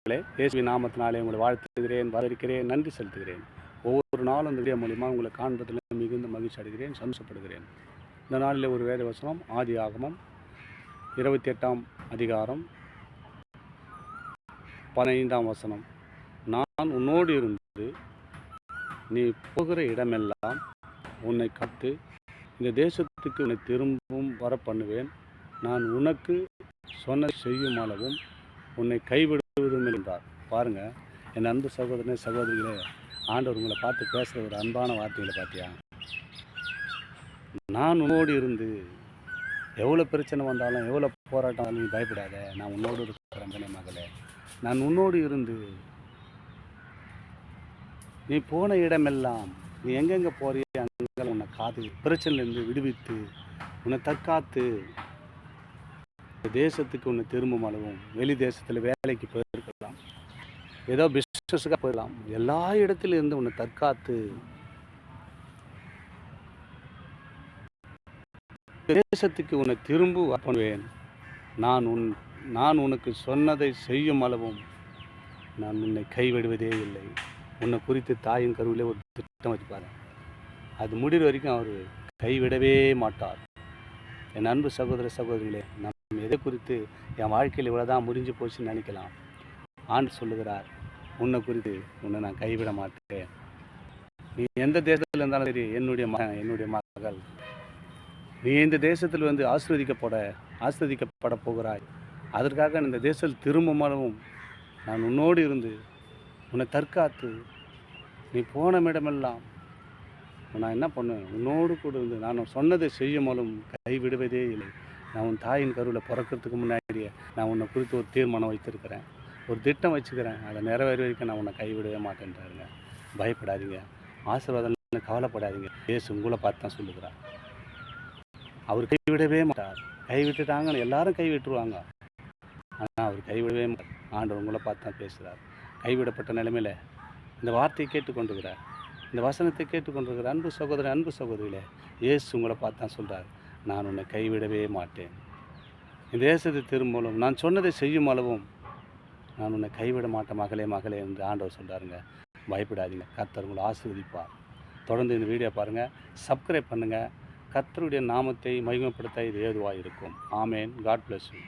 சகோதரர்களே, இயேசுவின் நாமத்தினாலே உங்களை வாழ்த்துகிறேன், வரவேற்கிறேன், நன்றி செலுத்துகிறேன். ஒவ்வொரு நாளும் இந்த வீடியோ மூலியமாக உங்களை காண்பதில் மிகுந்த மகிழ்ச்சி அடைகிறேன், சந்தோஷப்படுகிறேன். இந்த நாளில் ஒரு வேத வசனம், ஆதியாகமம் 28ஆம் அதிகாரம் 15ஆம் வசனம். நான் உன்னோடு இருந்து நீ போகிற இடமெல்லாம் உன்னை காத்து இந்த தேசத்துக்கு உன்னை திரும்பவும் வர பண்ணுவேன். நான் உனக்கு சொன்ன செய்யும் அளவும் உன்னை கைவிடுவதும் என்றார். பாருங்கள், என் அன்பு சகோதரனே சகோதரிகளே, ஆண்டவர் உங்களை பார்த்து பேசுகிற ஒரு அன்பான வார்த்தைகளை பார்த்தியா? நான் உன்னோடு இருந்து எவ்வளோ பிரச்சனை வந்தாலும் எவ்வளோ போராட்டம் நீ பயப்படாத, நான் உன்னோடு இருக்கிறேன் மகளே. நான் உன்னோடு இருந்து நீ போன இடமெல்லாம், நீ எங்கெங்கே போறிய அங்கே உன்னை காத்து பிரச்சனையிலேருந்து விடுவித்து உன்னை தற்காத்து தேசத்துக்கு உன்னை திரும்பும் அளவும், வெளி தேசத்தில் வேலைக்கு போயிருக்கலாம், ஏதோ பிஸ்னஸுக்காக போயிடலாம், எல்லா இடத்துல இருந்து உன்னை தற்காத்து தேசத்துக்கு உன்னை திரும்ப பண்ணுவேன். நான் உனக்கு சொன்னதை செய்யும் அளவும் நான் உன்னை கைவிடுவதே இல்லை. உன்னை குறித்து தாயின் கருவிலே ஒரு திட்டம் வச்சுப்பாரு, அது முடிகிற வரைக்கும் அவர் கைவிடவே மாட்டார். என் அன்பு சகோதர சகோதரிகளே, நம்ம எதை குறித்து என் வாழ்க்கையில் இவ்வளோதான் முடிஞ்சு போச்சுன்னு நினைக்கலாம். ஆண்டு சொல்லுகிறார், உன்னை குறித்து உன்னை நான் கைவிட மாட்டேன். நீ எந்த தேசத்தில் இருந்தாலும் சரி, என்னுடைய மகன் என்னுடைய மகள், நீ இந்த தேசத்தில் வந்து ஆஸ்வதிக்கப்பட போகிறாய். அதற்காக இந்த தேசத்தில் திரும்பும் நான் உன்னோடு இருந்து உன்னை தற்காத்து நீ போன இடமெல்லாம் நான் என்ன பண்ணுவேன், உன்னோடு கூட இருந்து நான் சொன்னதை செய்யுமாலும் கைவிடுவதே இல்லை. நான் உன் தாயின் கருவில் பிறக்கிறதுக்கு முன்னாடியே நான் உன்னை குறித்து ஒரு தீர்மானம் வைத்திருக்கிறேன், ஒரு திட்டம் வச்சுக்கிறேன். அதை நிறைவேற வரைக்கும் நான் உன்னை கைவிடவே மாட்டேன்றாருங்க. பயப்படாதீங்க, ஆசீர்வாதம் கவலைப்படாதீங்க. இயேசு உங்களை பார்த்து தான் சொல்லுகிறார். அவர் கைவிடவே மாட்டார். கைவிட்டுட்டாங்கன்னு எல்லாரும் கைவிட்டுருவாங்க, ஆனால் அவர் கைவிடவே மாட்டார். ஆண்டவர் உங்களை பார்த்து தான் பேசுகிறார். கைவிடப்பட்ட நிலைமையில் இந்த வார்த்தையை கேட்டுக்கொண்டிருக்கிறார், இந்த வசனத்தை கேட்டுக்கொண்டிருக்கிற அன்பு சகோதரன், அன்பு சகோதரிகளே, இயேசு உங்களை பார்த்து தான் சொல்கிறார், நான் உன்னை கைவிடவே மாட்டேன். இந்த தேசத்தை திரும்பலும் நான் சொன்னதை செய்யும் அளவும் நான் உன்னை கைவிட மாட்டேன் மகளே என்று ஆண்டவர் சொல்கிறாருங்க. பயப்படாதீங்க, கர்த்தர் உங்களை ஆசீர்வதிப்பார். தொடர்ந்து இந்த வீடியோ பாருங்கள், சப்ஸ்கிரைப் பண்ணுங்கள். கர்த்தருடைய நாமத்தை மகிமைப்படுத்த இது ஏதுவாக இருக்கும். ஆமேன். God bless you.